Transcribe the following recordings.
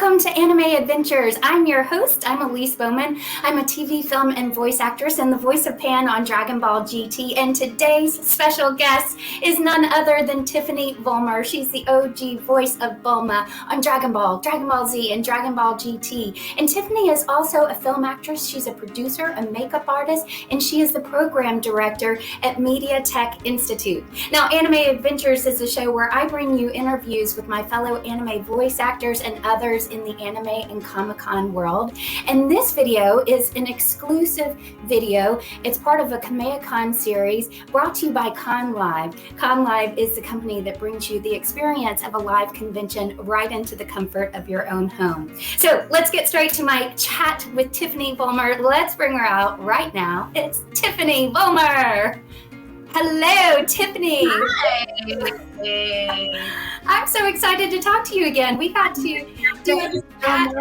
Welcome to Anime Adventures. I'm your host. I'm Elise Baughman. I'm a TV, film, and voice actress and the voice of Pan on Dragon Ball GT. And today's special guest is none other than Tiffany Vollmer. She's the OG voice of Bulma on Dragon Ball Z, and Dragon Ball GT. And Tiffany is also a film actress. She's a producer, a makeup artist, and she is the program director at MediaTech Institute. Now, Anime Adventures is a show where I bring you interviews with my fellow anime voice actors and others in the anime and Comic-Con world. And this video is an exclusive video. It's part of a Kamea-Con series brought to you by Con Live. Con Live is the company that brings you the experience of a live convention right into the comfort of your own home. So let's get straight to my chat with Tiffany Vollmer. Let's bring her out right now. It's Tiffany Vollmer. Hello, Tiffany. Hi. Hey. I'm so excited to talk to you again. We got to do it. Huh?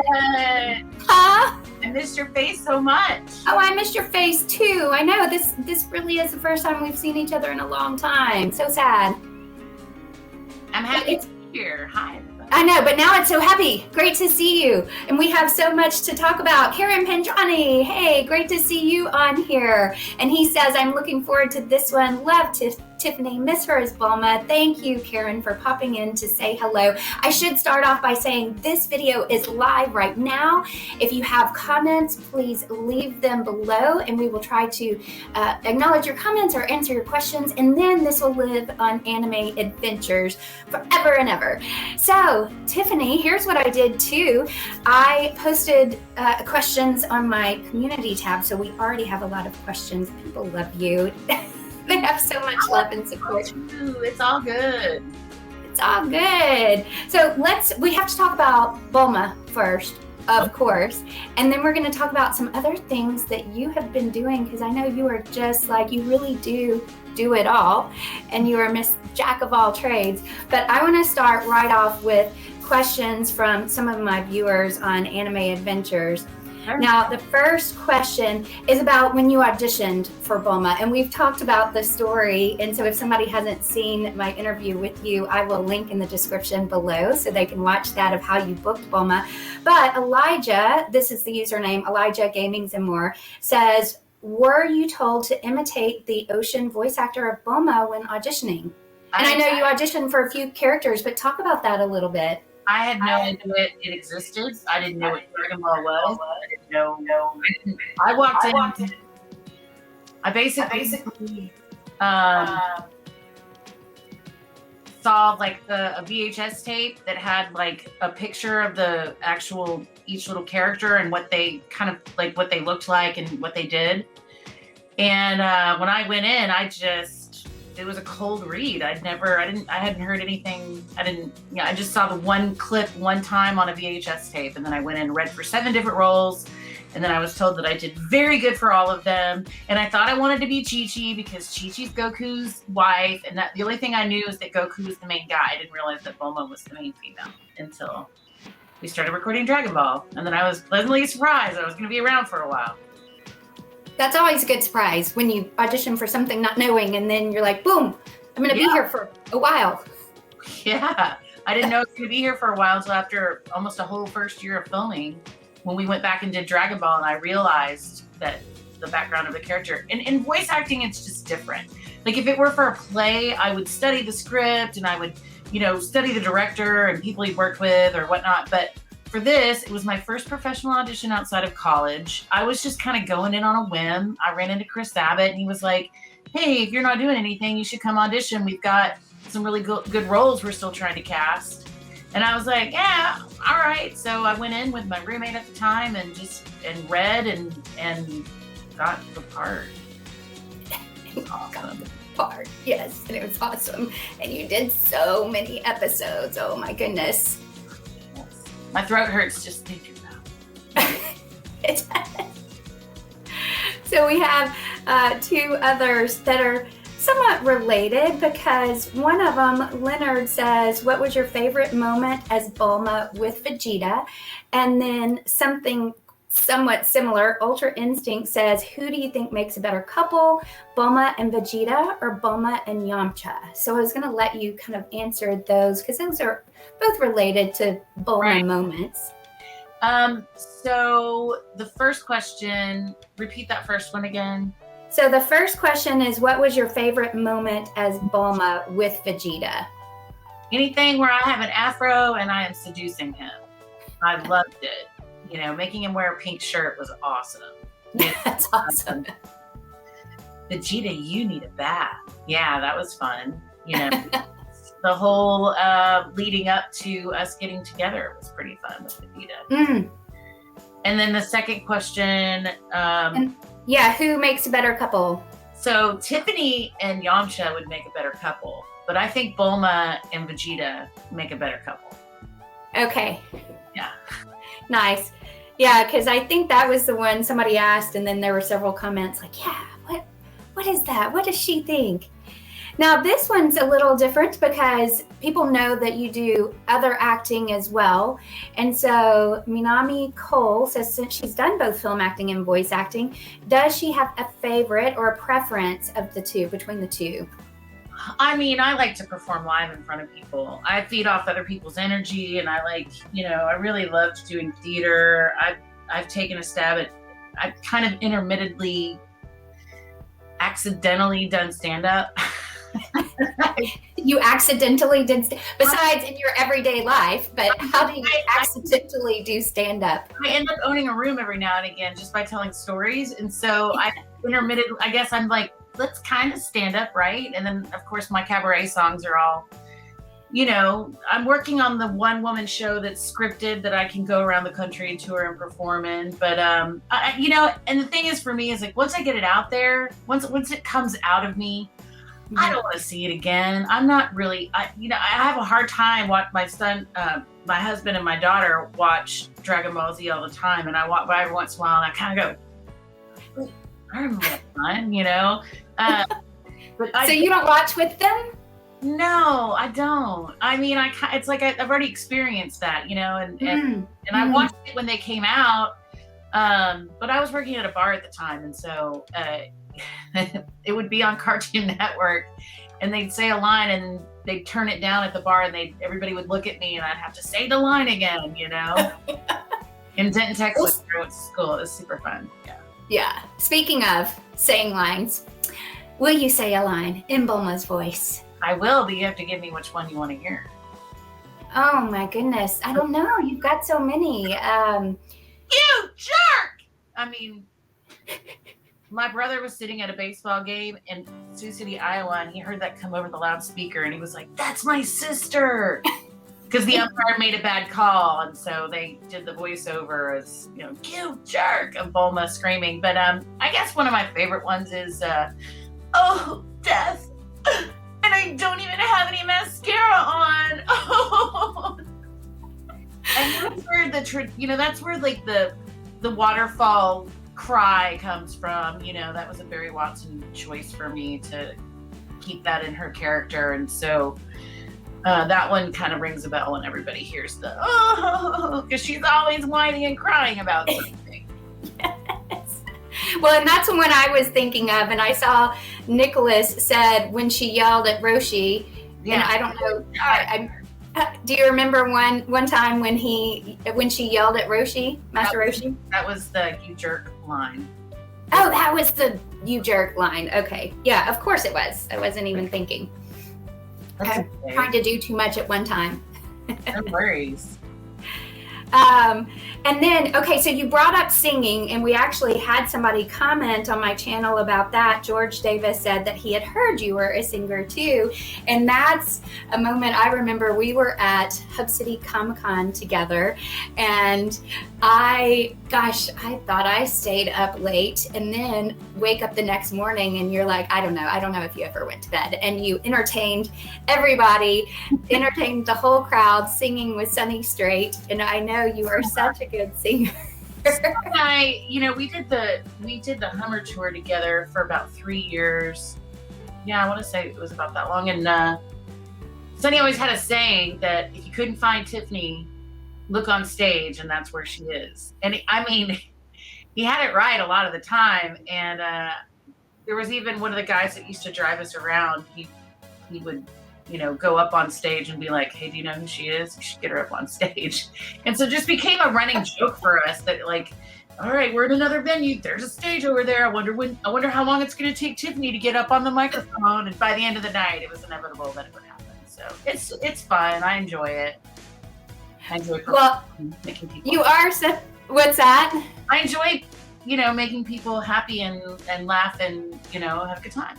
I missed your face so much. Oh, I missed your face too. I know this really is the first time we've seen each other in a long time. So sad. I'm happy to be here. Hi, everybody. I know, but now it's so happy. Great to see you. And we have so much to talk about. Karen Pandrani, hey, great to see you on here. And he says, I'm looking forward to this one. Love Tiffany, miss her as Bulma. Thank you, Karen, for popping in to say hello. I should start off by saying this video is live right now. If you have comments, please leave them below and we will try to acknowledge your comments or answer your questions. And then this will live on Anime Adventures forever and ever. So, Tiffany, here's what I did too. I posted questions on my community tab, so we already have a lot of questions. People love you. They have so much love and support. It's all good. It's all good. So we have to talk about Bulma first, of course. And then we're going to talk about some other things that you have been doing, because I know you are just like, you really do it all. And you are Miss Jack of all trades. But I want to start right off with questions from some of my viewers on Anime Adventures. Sure. Now, the first question is about when you auditioned for Bulma, and we've talked about the story, and so if somebody hasn't seen my interview with you, I will link in the description below so they can watch that of how you booked Bulma. But Elijah, this is the username, Elijah Gamings and More, says, were you told to imitate the Ocean voice actor of Bulma when auditioning? And I know you auditioned for a few characters, but talk about that a little bit. I had no idea it existed. I didn't know what Dragon Ball was. I didn't know. I walked in. I basically saw like a VHS tape that had like a picture of the actual each little character and what they kind of like what they looked like and what they did. And when I went in, it was a cold read. I hadn't heard anything. I just saw the one clip one time on a VHS tape. And then I went in and read for 7 different roles. And then I was told that I did very good for all of them. And I thought I wanted to be Chi-Chi because Chi-Chi's Goku's wife. And that the only thing I knew is that Goku was the main guy. I didn't realize that Bulma was the main female until we started recording Dragon Ball. And then I was pleasantly surprised I was going to be around for a while. That's always a good surprise when you audition for something not knowing, and then you're like, boom, I'm going to be here for a while. Yeah, I didn't know I was going to be here for a while until after almost a whole first year of filming, when we went back and did Dragon Ball, and I realized that the background of the character. In voice acting, it's just different. Like if it were for a play, I would study the script and I would, study the director and people he worked with or whatnot. But for this, it was my first professional audition outside of college. I was just kind of going in on a whim. I ran into Chris Abbott and he was like, hey, if you're not doing anything, you should come audition. We've got some really good roles we're still trying to cast. And I was like, yeah, all right. So I went in with my roommate at the time and read and got the part. Awesome. Part, yes, and it was awesome. And you did so many episodes. Oh my goodness. My throat hurts just thinking about it. So we have 2 others that are somewhat related, because one of them, Leonard, says, what was your favorite moment as Bulma with Vegeta? And then something somewhat similar, Ultra Instinct says, who do you think makes a better couple, Bulma and Vegeta or Bulma and Yamcha? So I was going to let you kind of answer those, because those are both related to Bulma moments. So the first question, repeat that first one again. So the first question is, what was your favorite moment as Bulma with Vegeta? Anything where I have an afro and I am seducing him. I loved it. You know, making him wear a pink shirt was awesome. That's awesome. Vegeta, you need a bath. Yeah, that was fun. You know, the whole leading up to us getting together was pretty fun with Vegeta. And then the second question. Who makes a better couple? So Tiffany and Yamcha would make a better couple, but I think Bulma and Vegeta make a better couple. Okay. Yeah. Nice. Yeah, because I think that was the one somebody asked, and then there were several comments like, yeah, what is that? What does she think? Now, this one's a little different because people know that you do other acting as well. And so Minami Cole says, since she's done both film acting and voice acting, does she have a favorite or a preference of the two, between the two? I mean, I like to perform live in front of people. I feed off other people's energy, and I like, you know, I really loved doing theater. I've taken a stab at, I've kind of intermittently, accidentally done stand-up. You accidentally did, besides in your everyday life, but how do you accidentally do stand-up? I end up owning a room every now and again just by telling stories. And so I intermittently, I guess I'm like, let's kind of stand up, right? And then, of course, my cabaret songs are all, you know, I'm working on the one woman show that's scripted that I can go around the country and tour and perform in. But, you know, and the thing is for me is like, once I get it out there, once it comes out of me, I don't want to see it again. I'm not really, I have a hard time watching my son, my husband and my daughter watch Dragon Ball Z all the time. And I walk by every once in a while and I kind of go, I remember that time, you know? So you don't watch with them? No, I don't. I mean, it's like I've already experienced that, you know, and I watched it when they came out, but I was working at a bar at the time, and so it would be on Cartoon Network, and they'd say a line, and they'd turn it down at the bar, and everybody would look at me, and I'd have to say the line again, you know. In Denton, Texas, where I went to school, it was super fun. Yeah. Yeah. Speaking of saying lines, will you say a line in Bulma's voice? I will, but you have to give me which one you want to hear. Oh my goodness. I don't know. You've got so many. You jerk! I mean, my brother was sitting at a baseball game in Sioux City, Iowa, and he heard that come over the loudspeaker, and he was like, that's my sister! Because the umpire made a bad call, and so they did the voiceover as, you know, you jerk, of Bulma screaming. But I guess one of my favorite ones is, oh, death. And I don't even have any mascara on. Oh. And that's where that's where like the waterfall cry comes from. You know, that was a Barry Watson choice for me to keep that in her character. And so that one kind of rings a bell when everybody hears the, oh, because she's always whining and crying about something. Yes. Well, and that's one I was thinking of, and I saw Nicholas said when she yelled at Roshi, and I don't know, do you remember one time when she yelled at Roshi, Master Roshi? That was the you jerk line. Oh, that was the you jerk line. Okay. Yeah, of course it was. I wasn't even thinking. I'm trying to do too much at one time. No worries. And then, okay, so you brought up singing, and we actually had somebody comment on my channel about that. George Davis said that he had heard you were a singer too. And that's a moment I remember. We were at Hub City Comic-Con together, and I thought I stayed up late and then wake up the next morning and you're like, I don't know if you ever went to bed, and you entertained everybody, entertained the whole crowd singing with Sunny Straight. And I know you are such a good singer. We did the Hummer tour together for about 3 years. Yeah, I want to say it was about that long. And Sunny always had a saying that if you couldn't find Tiffany, look on stage, and that's where she is. And he had it right a lot of the time. And there was even one of the guys that used to drive us around. He would, go up on stage and be like, hey, do you know who she is? You should get her up on stage. And so it just became a running joke for us that like, all right, we're in another venue. There's a stage over there. I wonder how long it's going to take Tiffany to get up on the microphone. And by the end of the night, it was inevitable that it would happen. So it's fun. I enjoy it. I enjoy making people. You are what's that? I enjoy, making people happy and laugh and have a good time.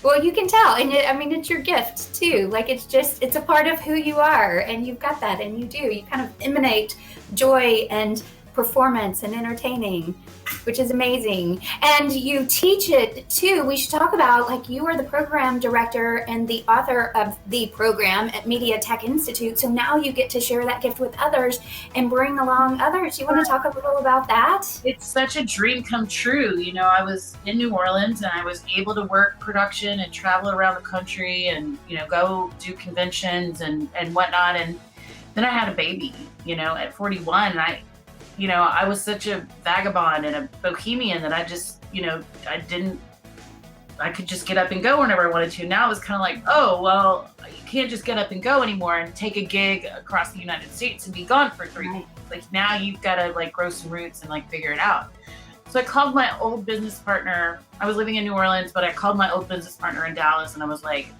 Well, you can tell, and it's your gift too. Like it's a part of who you are, and you've got that, and you do. You kind of emanate joy and performance and entertaining, which is amazing. And you teach it too. We should talk about, like, you are the program director and the author of the program at MediaTech Institute. So now you get to share that gift with others and bring along others. You want to talk a little about that? It's such a dream come true. I was in New Orleans and I was able to work production and travel around the country and, go do conventions and whatnot. And then I had a baby, at 41. And I was such a vagabond and a bohemian that I just, I could just get up and go whenever I wanted to. Now it was kind of like, oh, well, you can't just get up and go anymore and take a gig across the United States and be gone for 3 weeks. Like, now you've got to like grow some roots and like figure it out. So I called my old business partner. I was living in New Orleans, but I called my old business partner in Dallas and I was like,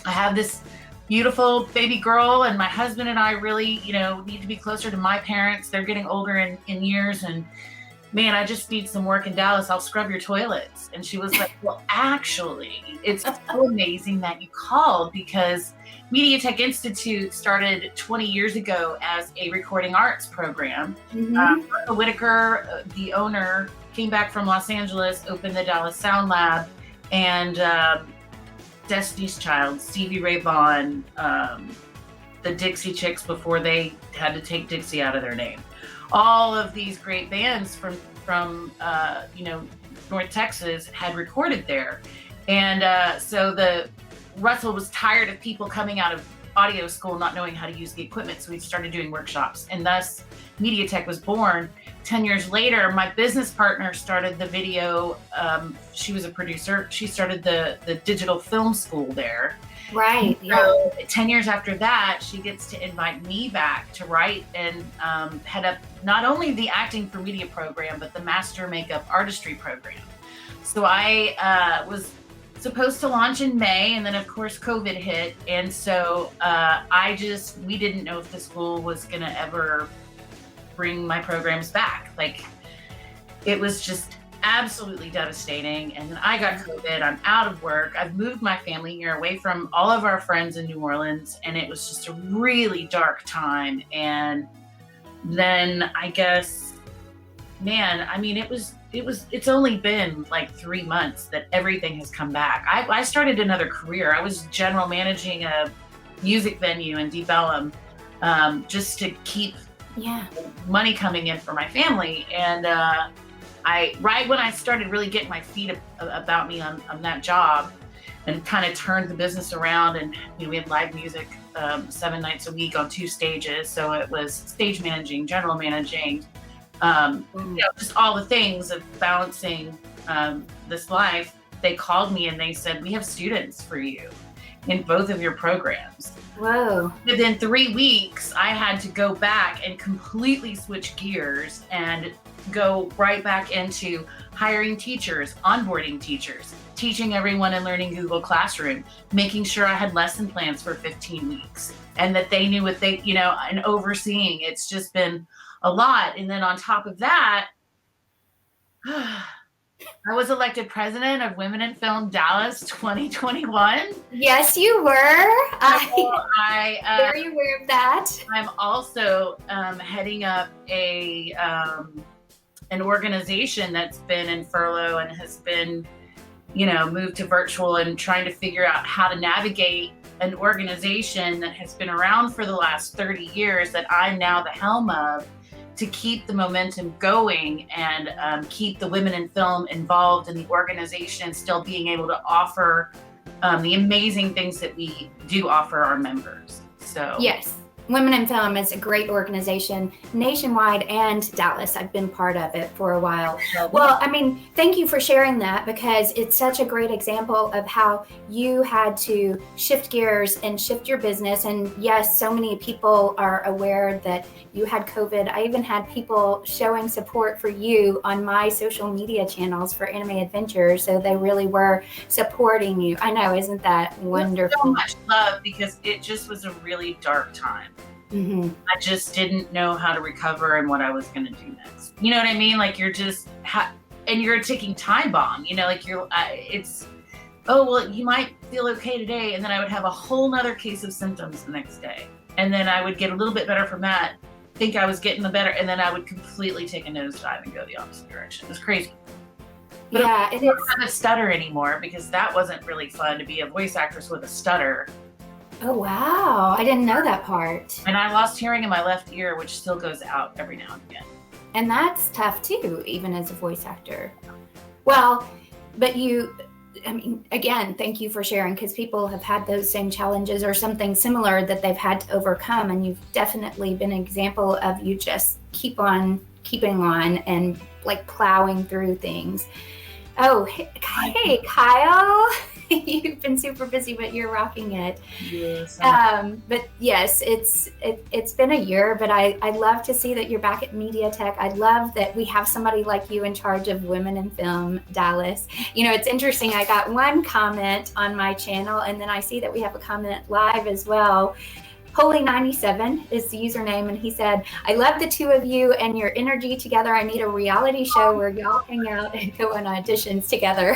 I have this beautiful baby girl and my husband and I really, need to be closer to my parents. They're getting older in years and man, I just need some work in Dallas. I'll scrub your toilets. And she was like, well, actually, it's so amazing that you called because MediaTech Institute started 20 years ago as a recording arts program. Mm-hmm. Whitaker, the owner, came back from Los Angeles, opened the Dallas Sound Lab, and Destiny's Child, Stevie Ray Vaughan, the Dixie Chicks before they had to take Dixie out of their name. All of these great bands from North Texas had recorded there. And so Russell was tired of people coming out of audio school not knowing how to use the equipment. So we started doing workshops and thus MediaTech was born. 10 years later, my business partner started the video. She was a producer. She started the digital film school there. Right. Yeah. So 10 years after that, she gets to invite me back to write and head up not only the acting for media program, but the master makeup artistry program. So I was supposed to launch in May, and then of course COVID hit, and so we didn't know if the school was gonna ever bring my programs back. Like, it was just absolutely devastating. And then I got COVID, I'm out of work. I've moved my family here away from all of our friends in New Orleans. And it was just a really dark time. And then I guess, man, I mean, it's only been like 3 months that everything has come back. I started another career. I was general managing a music venue in Deep Ellum, just to keep money coming in for my family. And right when I started really getting my feet about me on that job and kind of turned the business around, and we had live music 7 nights a week on 2 stages. So it was stage managing, general managing, just all the things of balancing this life. They called me and they said, we have students for you in both of your programs. Whoa. Within 3 weeks, I had to go back and completely switch gears and go right back into hiring teachers, onboarding teachers, teaching everyone and learning Google Classroom, making sure I had lesson plans for 15 weeks and that they knew what they, and overseeing. It's just been a lot. And then on top of that, I was elected president of Women in Film Dallas 2021. Yes, you were. I'm very aware of that. I'm also heading up an organization that's been in furlough and has been, moved to virtual, and trying to figure out how to navigate an organization that has been around for the last 30 years that I'm now the helm of, to keep the momentum going and keep the women in film involved in the organization, still being able to offer the amazing things that we do offer our members. So yes. Women in Film is a great organization nationwide and Dallas. I've been part of it for a while. Well, I mean, thank you for sharing that because it's such a great example of how you had to shift gears and shift your business. And yes, so many people are aware that you had COVID. I even had people showing support for you on my social media channels for Anime Adventures. So they really were supporting you. I know, isn't that wonderful? So much love because it just was a really dark time. Mm-hmm. I just didn't know how to recover and what I was going to do next. You know what I mean? Like you're just, and you're a ticking time bomb, you know, like it's, oh, well, you might feel okay today. And then I would have a whole nother case of symptoms the next day. And then I would get a little bit better from that, think I was getting the better. And then I would completely take a nosedive and go the opposite direction. It was crazy. But yeah, I don't have a stutter anymore because that wasn't really fun to be a voice actress with a stutter. Oh, wow. I didn't know that part. And I lost hearing in my left ear, which still goes out every now and again. And that's tough too, even as a voice actor. Well, but I mean, again, thank you for sharing because people have had those same challenges or something similar that they've had to overcome. And you've definitely been an example of you just keep on keeping on and like plowing through things. Oh, hey, Kyle. You've been super busy, but you're rocking it. Yes. But yes, it's been a year, but I love to see that you're back at MediaTech. I love that we have somebody like you in charge of Women in Film Dallas. You know, it's interesting. I got one comment on my channel, and then I see that we have a comment live as well. Holy97 is the username, and he said, I love the two of you and your energy together. I need a reality show where y'all hang out and go on auditions together.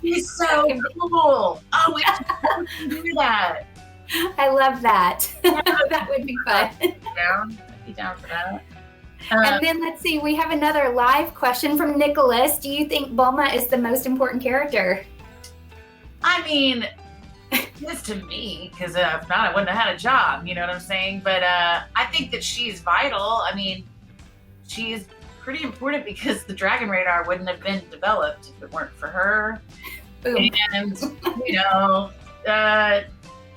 He's so cool. Oh, we can do that. I love that. That would be fun. Be down for that. And then let's see, we have another live question from Nicholas. Do you think Bulma is the most important character? I mean, it's to me, because if not, I wouldn't have had a job, you know what I'm saying? But I think that she's vital. I mean, she's pretty important because the Dragon Radar wouldn't have been developed if it weren't for her. Boom. And, you know,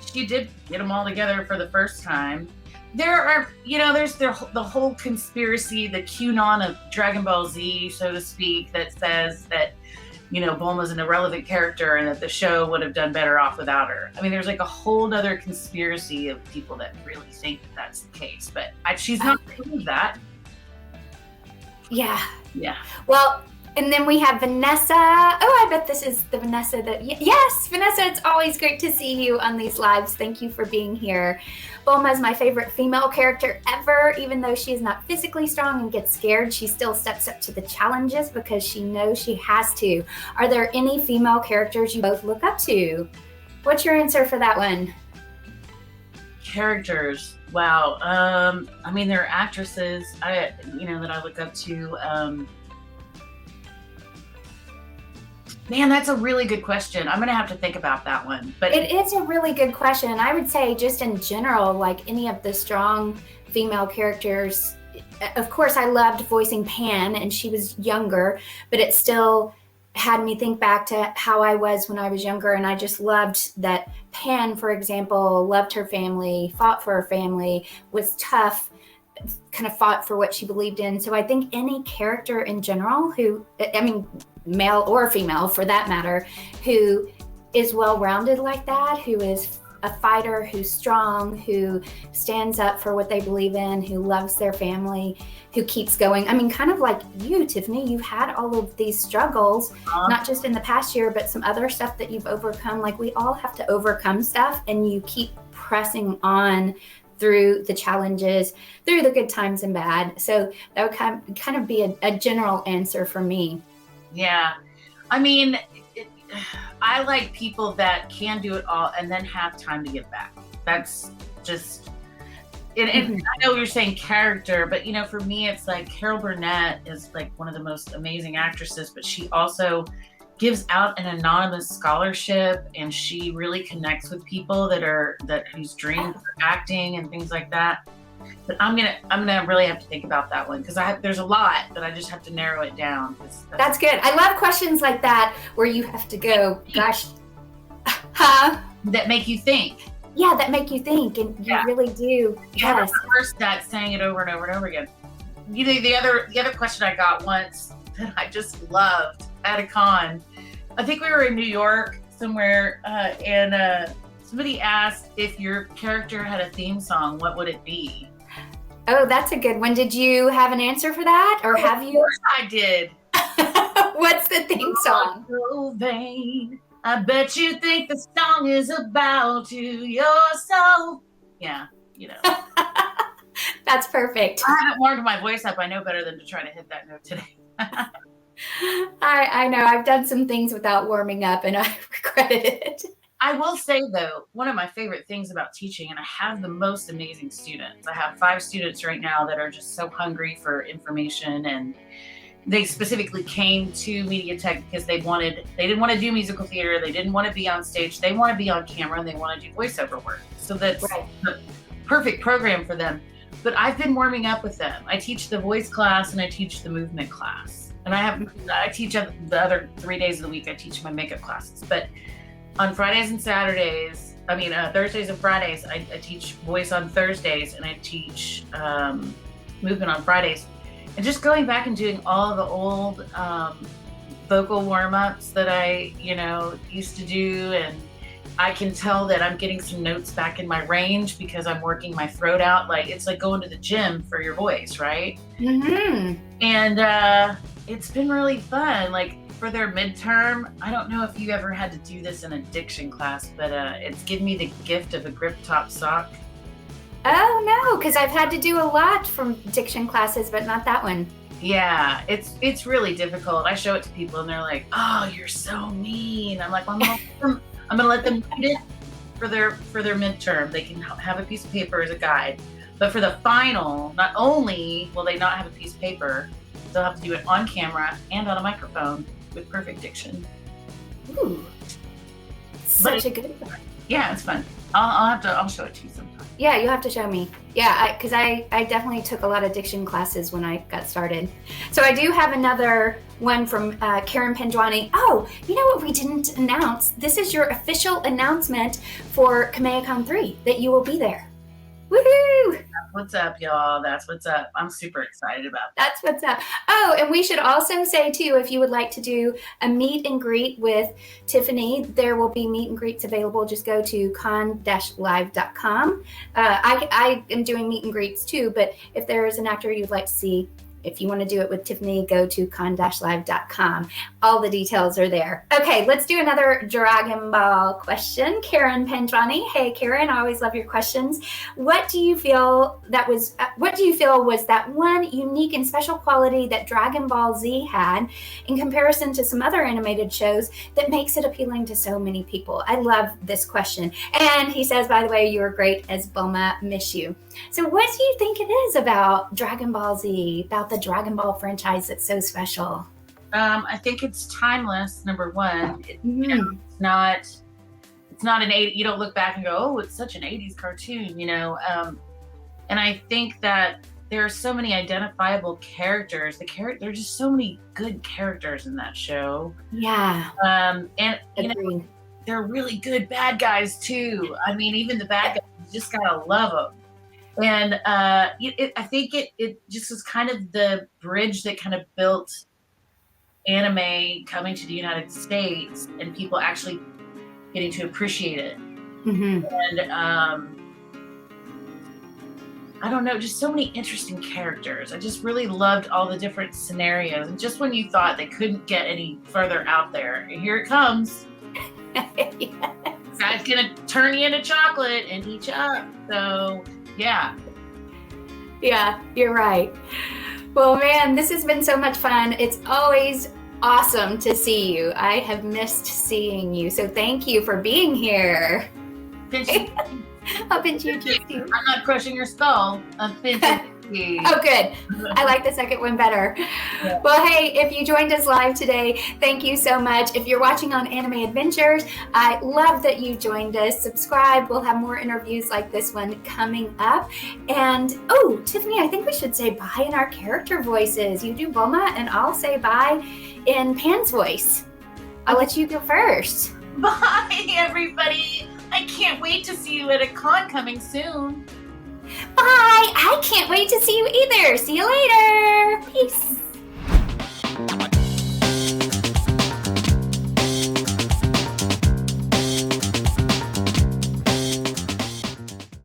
she did get them all together for the first time. There are, you know, there's the whole conspiracy, the QAnon of Dragon Ball Z, so to speak, that says that, you know, Bulma's an irrelevant character and that the show would have done better off without her. I mean, there's like a whole other conspiracy of people that really think that that's the case, but she's not doing that. Yeah. Yeah. Well, and then we have Vanessa. Oh, I bet this is the Vanessa that, yes, Vanessa, it's always great to see you on these lives. Thank you for being here. Bulma is my favorite female character ever. Even though she is not physically strong and gets scared, she still steps up to the challenges because she knows she has to. Are there any female characters you both look up to? What's your answer for that one? Characters. Wow. I mean, there are actresses that I look up to. Man, that's a really good question. I'm going to have to think about that one. But it is a really good question. I would say just in general, like any of the strong female characters, of course, I loved voicing Pan and she was younger, but it still had me think back to how I was when I was younger. And I just loved that Pan, for example, loved her family, fought for her family, was tough, kind of fought for what she believed in. So I think any character in general male or female for that matter, who is well-rounded like that, who is a fighter, who's strong, who stands up for what they believe in, who loves their family, who keeps going. I mean, kind of like you, Tiffany, you've had all of these struggles, not just in the past year, but some other stuff that you've overcome. Like we all have to overcome stuff, and you keep pressing on through the challenges, through the good times and bad. So that would kind of be a general answer for me. Yeah. I mean, I like people that can do it all and then have time to give back. That's just, and I know you're saying character, but, you know, for me, it's like Carol Burnett is like one of the most amazing actresses, but she also gives out an anonymous scholarship and she really connects with people whose dreams are acting and things like that. But I'm gonna really have to think about that one because there's a lot, but I just have to narrow it down. That's good. I love questions like that where you have to go, gosh, huh? That make you think. Yeah, that make you think, and you really do. Yes. First that saying it over and over and over again. You know, the other question I got once that I just loved at a con. I think we were in New York somewhere, and somebody asked if your character had a theme song, what would it be? Oh, that's a good one. Did you have an answer for that, or have you? Of course I did. What's the theme song? So vain. I bet you think the song is about yourself. Yeah, you know. That's perfect. I haven't warmed my voice up. I know better than to try to hit that note today. I know. I've done some things without warming up, and I regretted it. I will say, though, one of my favorite things about teaching, and I have the most amazing students. I have 5 students right now that are just so hungry for information, and they specifically came to MediaTech because they didn't want to do musical theater, they didn't want to be on stage, they want to be on camera, and they want to do voiceover work. So that's the perfect program for them. But I've been warming up with them. I teach the voice class and I teach the movement class. And I teach the other 3 days of the week, I teach my makeup classes. But on Fridays and Saturdays, Thursdays and Fridays, I teach voice on Thursdays, and I teach movement on Fridays. And just going back and doing all the old vocal warm-ups that I, used to do, and I can tell that I'm getting some notes back in my range because I'm working my throat out. Like, it's like going to the gym for your voice, right? Mm-hmm. And it's been really fun. Like, for their midterm, I don't know if you ever had to do this in a diction class, but it's given me the gift of a grip top sock. Oh no, because I've had to do a lot from diction classes, but not that one. Yeah, it's really difficult. I show it to people and they're like, "Oh, you're so mean." I'm like, well, I'm gonna let them read it for their midterm. They can have a piece of paper as a guide, but for the final, not only will they not have a piece of paper, they'll have to do it on camera and on a microphone with perfect diction. Ooh, such a good one. Yeah, it's fun. I'll show it to you sometime. Yeah, you'll have to show me. Yeah, because I definitely took a lot of diction classes when I got started. So I do have another one from Karen Pendwani. Oh, you know what we didn't announce? This is your official announcement for KamehaCon 3, that you will be there. Woohoo! What's up, y'all? That's what's up. I'm super excited about that. That's what's up. Oh, and we should also say, too, if you would like to do a meet and greet with Tiffany, there will be meet and greets available. Just go to con-live.com. I am doing meet and greets, too, but if there is an actor you'd like to see, if you want to do it with Tiffany, go to con-live.com. All the details are there. Okay, let's do another Dragon Ball question. Karen Pendrani. Hey, Karen, I always love your questions. What do you feel was that one unique and special quality that Dragon Ball Z had in comparison to some other animated shows that makes it appealing to so many people? I love this question. And he says, by the way, you were great as Bulma. Miss you. So what do you think it is about Dragon Ball Z, about the Dragon Ball franchise that's so special? I think it's timeless, number one. It's not an 80s, you don't look back and go, oh, it's such an 80s cartoon, and I think that there are so many identifiable characters. There are just so many good characters in that show. Yeah. And they're really good bad guys too. I mean, even the bad guys, you just gotta love them. And I think it just was kind of the bridge that kind of built anime coming to the United States and people actually getting to appreciate it. Mm-hmm. And I don't know, just so many interesting characters. I just really loved all the different scenarios. And just when you thought they couldn't get any further out there, here it comes. Yes. Guy's gonna turn you into chocolate and eat you up. So yeah, you're right. Well, man, this has been so much fun. It's always awesome to see you. I have missed seeing you, so thank you for being here. I'll pinch you too. I'm not crushing your skull. I'm pinching you. Oh, good. I like the second one better. Yeah. Well, hey, if you joined us live today, thank you so much. If you're watching on Anime Adventures, I love that you joined us. Subscribe. We'll have more interviews like this one coming up. And, oh, Tiffany, I think we should say bye in our character voices. You do Bulma, and I'll say bye in Pan's voice. I'll let you go first. Bye, everybody. I can't wait to see you at a con coming soon. Bye! I can't wait to see you either. See you later. Peace.